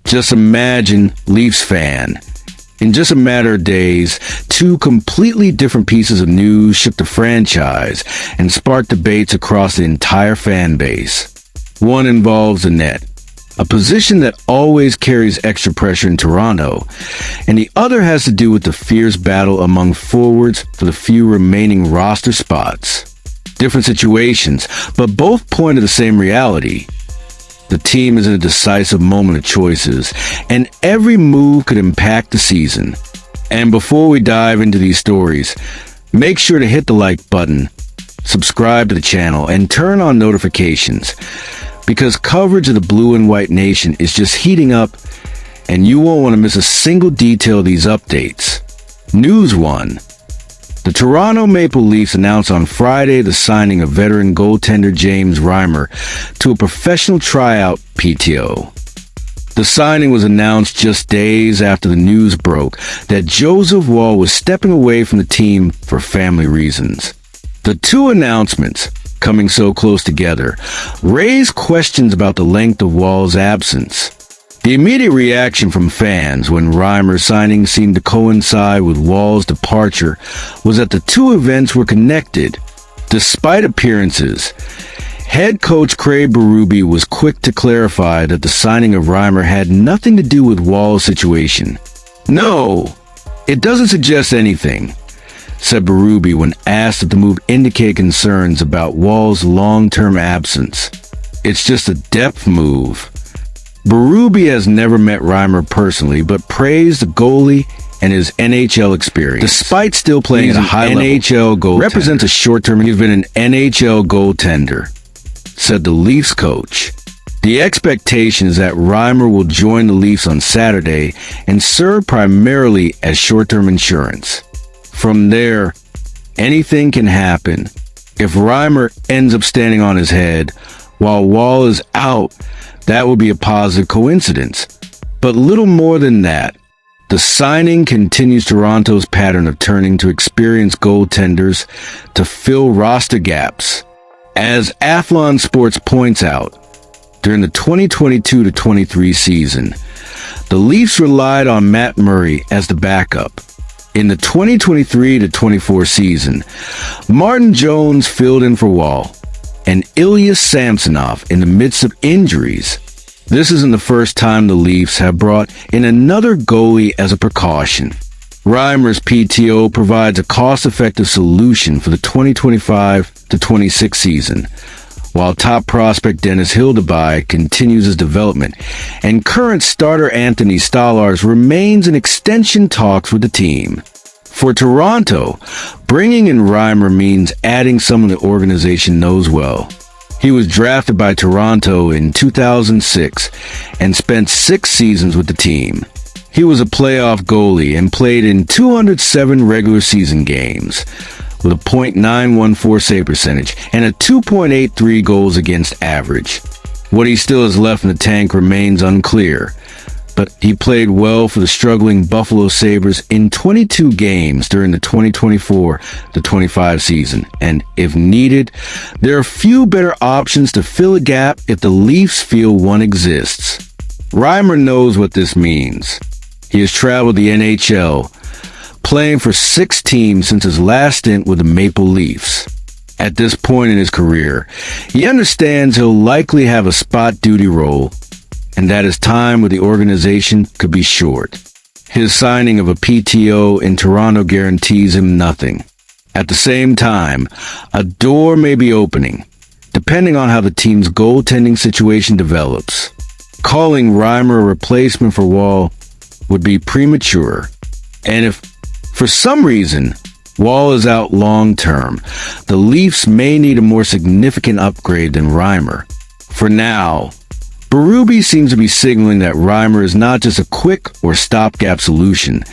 Just imagine, Leafs fan. In just a matter of days, two completely different pieces of news shook the franchise and sparked debates across the entire fan base. One involves the net, a position that always carries extra pressure in Toronto, and the other has to do with the fierce battle among forwards for the few remaining roster spots. Different situations, but both point to the same reality. The team is in a decisive moment of choices, and every move could impact the season. And before we dive into these stories, make sure to hit the like button, subscribe to the channel, and turn on notifications, because coverage of the Blue and White Nation is just heating up, and you won't want to miss a single detail of these updates. News 1. The Toronto Maple Leafs announced on Friday the signing of veteran goaltender James Reimer to a professional tryout PTO. The signing was announced just days after the news broke that Joseph Woll was stepping away from the team for family reasons. The two announcements, coming so close together, raised questions about the length of Woll's absence. The immediate reaction from fans when Reimer's signing seemed to coincide with Woll's departure was that the two events were connected. Despite appearances, head coach Craig Berube was quick to clarify that the signing of Reimer had nothing to do with Woll's situation. "No, it doesn't suggest anything," said Berube when asked if the move indicated concerns about Woll's long-term absence. "It's just a depth move." Berube has never met Reimer personally, but praised the goalie and his NHL experience. Despite still playing at a high NHL goaltender, represents a short-term. He's been an NHL goaltender, said the Leafs coach. The expectation is that Reimer will join the Leafs on Saturday and serve primarily as short-term insurance. From there, anything can happen. If Reimer ends up standing on his head while Woll is out, that would be a positive coincidence. But little more than that. The signing continues Toronto's pattern of turning to experienced goaltenders to fill roster gaps. As Athlon Sports points out, during the 2022-23 season, the Leafs relied on Matt Murray as the backup. In the 2023-24 season, Martin Jones filled in for Woll, and Ilya Samsonov in the midst of injuries. This isn't the first time the Leafs have brought in another goalie as a precaution. Reimer's PTO provides a cost-effective solution for the 2025-26 season, while top prospect Dennis Hildebrand continues his development, and current starter Anthony Stolarz remains in extension talks with the team. For Toronto, bringing in Reimer means adding someone the organization knows well. He was drafted by Toronto in 2006 and spent 6 seasons with the team. He was a playoff goalie and played in 207 regular season games, with a .914 save percentage and a 2.83 goals against average. What he still has left in the tank remains unclear, but he played well for the struggling Buffalo Sabres in 22 games during the 2024-25 season, and if needed, there are few better options to fill a gap if the Leafs feel one exists. Reimer knows what this means. He has traveled the NHL, playing for 6 teams since his last stint with the Maple Leafs. At this point in his career, he understands he'll likely have a spot duty role, and that his time with the organization could be short. His signing of a PTO in Toronto guarantees him nothing. At the same time, a door may be opening, depending on how the team's goaltending situation develops. Calling Reimer a replacement for Woll would be premature, and if, for some reason, Woll is out long-term, the Leafs may need a more significant upgrade than Reimer. For now, Berube seems to be signaling that Reimer is not just a quick or stopgap solution,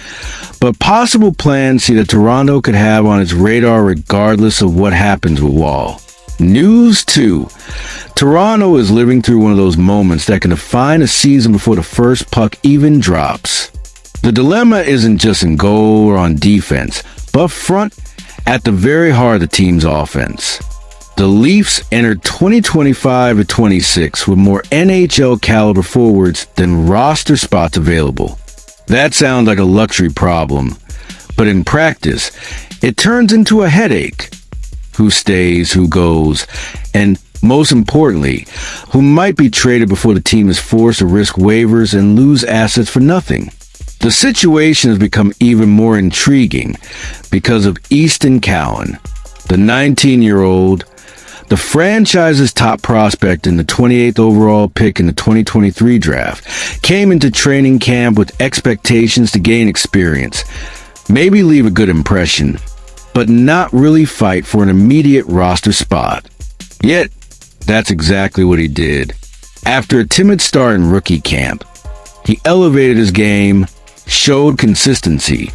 but possible plans that Toronto could have on its radar regardless of what happens with Woll. News 2. Toronto is living through one of those moments that can define a season before the first puck even drops. The dilemma isn't just in goal or on defense, but front at the very heart of the team's offense. The Leafs entered 2025-26 with more NHL caliber forwards than roster spots available. That sounds like a luxury problem, but in practice, it turns into a headache. Who stays, who goes, and most importantly, who might be traded before the team is forced to risk waivers and lose assets for nothing. The situation has become even more intriguing because of Easton Cowan, the 19-year-old, the franchise's top prospect in the 28th overall pick in the 2023 draft, came into training camp with expectations to gain experience, maybe leave a good impression, but not really fight for an immediate roster spot. Yet, that's exactly what he did. After a timid start in rookie camp, he elevated his game, showed consistency,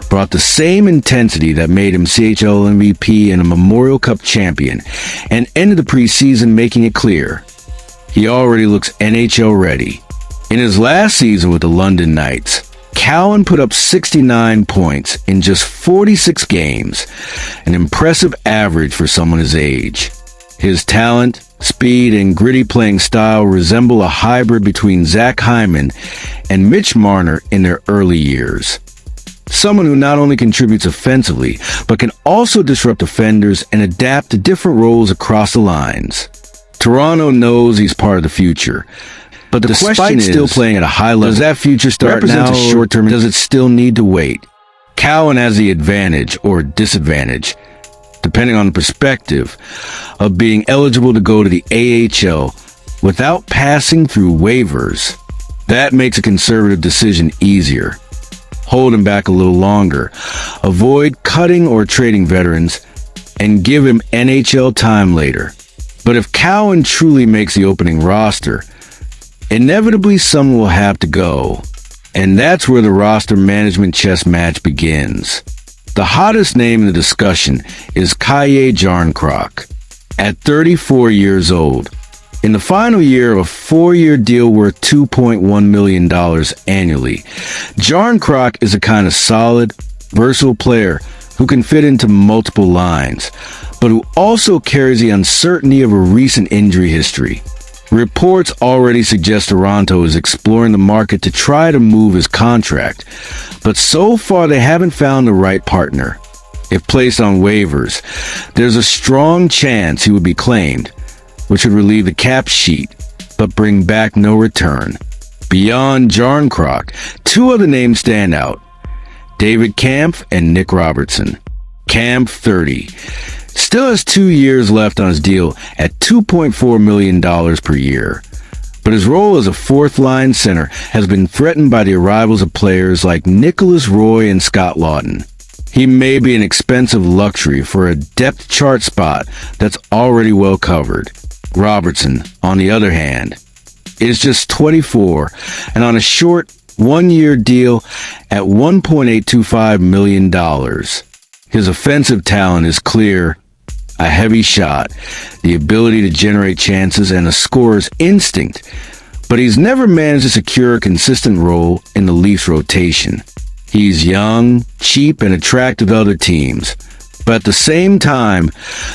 brought the same intensity that made him CHL MVP and a Memorial Cup champion, and ended the preseason making it clear he already looks NHL ready. In his last season with the London Knights, Cowan put up 69 points in just 46 games, an impressive average for someone his age. His talent, speed, and gritty playing style resemble a hybrid between Zach Hyman and Mitch Marner in their early years. Someone who not only contributes offensively, but can also disrupt defenders and adapt to different roles across the lines. Toronto knows he's part of the future, but the question is, still playing at a high level, does that future start now, or short-term, does it still need to wait? Cowan has the advantage or disadvantage, depending on the perspective, of being eligible to go to the AHL without passing through waivers. That makes a conservative decision easier. Hold him back a little longer, avoid cutting or trading veterans, and give him NHL time later. But if Cowan truly makes the opening roster, inevitably someone will have to go, and that's where the roster management chess match begins. The hottest name in the discussion is Calle Järnkrok, at 34 years old. In the final year of a 4-year deal worth $2.1 million annually, Järnkrok is a kind of solid, versatile player who can fit into multiple lines, but who also carries the uncertainty of a recent injury history. Reports already suggest Toronto is exploring the market to try to move his contract, but so far they haven't found the right partner. If placed on waivers, there's a strong chance he would be claimed, which would relieve the cap sheet, but bring back no return. Beyond Järnkrok, two other names stand out: David Kämpf and Nick Robertson. Kämpf, 30, still has 2 years left on his deal at $2.4 million per year. But his role as a fourth-line center has been threatened by the arrivals of players like Nicholas Roy and Scott Lawton. He may be an expensive luxury for a depth chart spot that's already well covered. Robertson, on the other hand, is just 24 and on a short 1-year deal at $1.825 million. His offensive talent is clear: a heavy shot, the ability to generate chances, and a scorer's instinct, but he's never managed to secure a consistent role in the Leafs rotation. He's young, cheap, and attractive to other teams, but at the same time,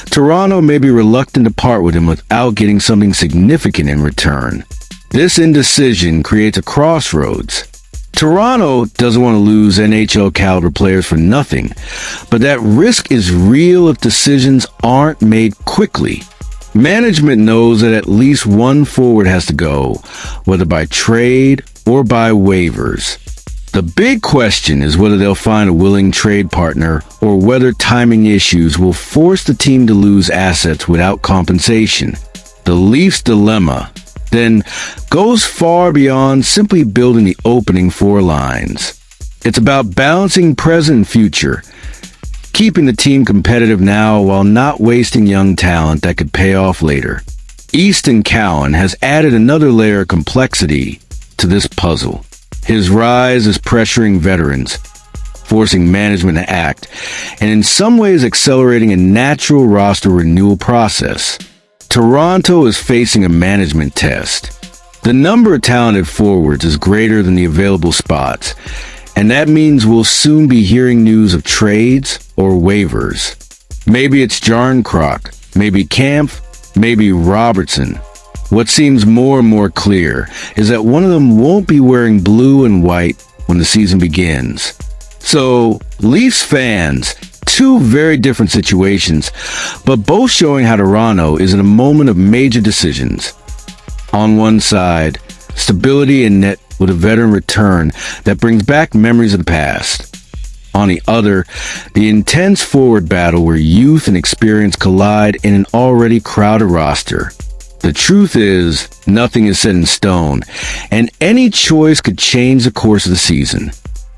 Toronto may be reluctant to part with him without getting something significant in return. This indecision creates a crossroads. Toronto doesn't want to lose NHL caliber players for nothing, but that risk is real if decisions aren't made quickly. Management knows that at least one forward has to go, whether by trade or by waivers. The big question is whether they'll find a willing trade partner or whether timing issues will force the team to lose assets without compensation. The Leafs' dilemma then goes far beyond simply building the opening 4 lines. It's about balancing present and future, keeping the team competitive now while not wasting young talent that could pay off later. Easton Cowan has added another layer of complexity to this puzzle. His rise is pressuring veterans, forcing management to act, and in some ways accelerating a natural roster renewal process. Toronto is facing a management test. The number of talented forwards is greater than the available spots, and that means we'll soon be hearing news of trades or waivers. Maybe it's Järnkrok, Maybe Kämpf, maybe Robertson. What seems more and more clear is that one of them won't be wearing blue and white when the season begins. So, Leafs fans, two very different situations, but both showing how Toronto is in a moment of major decisions. On one side, stability in net with a veteran return that brings back memories of the past. On the other, the intense forward battle where youth and experience collide in an already crowded roster. The truth is, nothing is set in stone, and any choice could change the course of the season.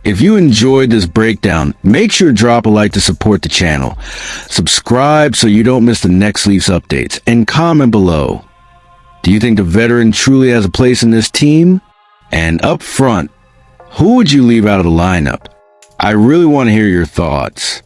If you enjoyed this breakdown, make sure to drop a like to support the channel. Subscribe so you don't miss the next Leafs updates, and comment below. Do you think the veteran truly has a place in this team? And up front, who would you leave out of the lineup? I really want to hear your thoughts.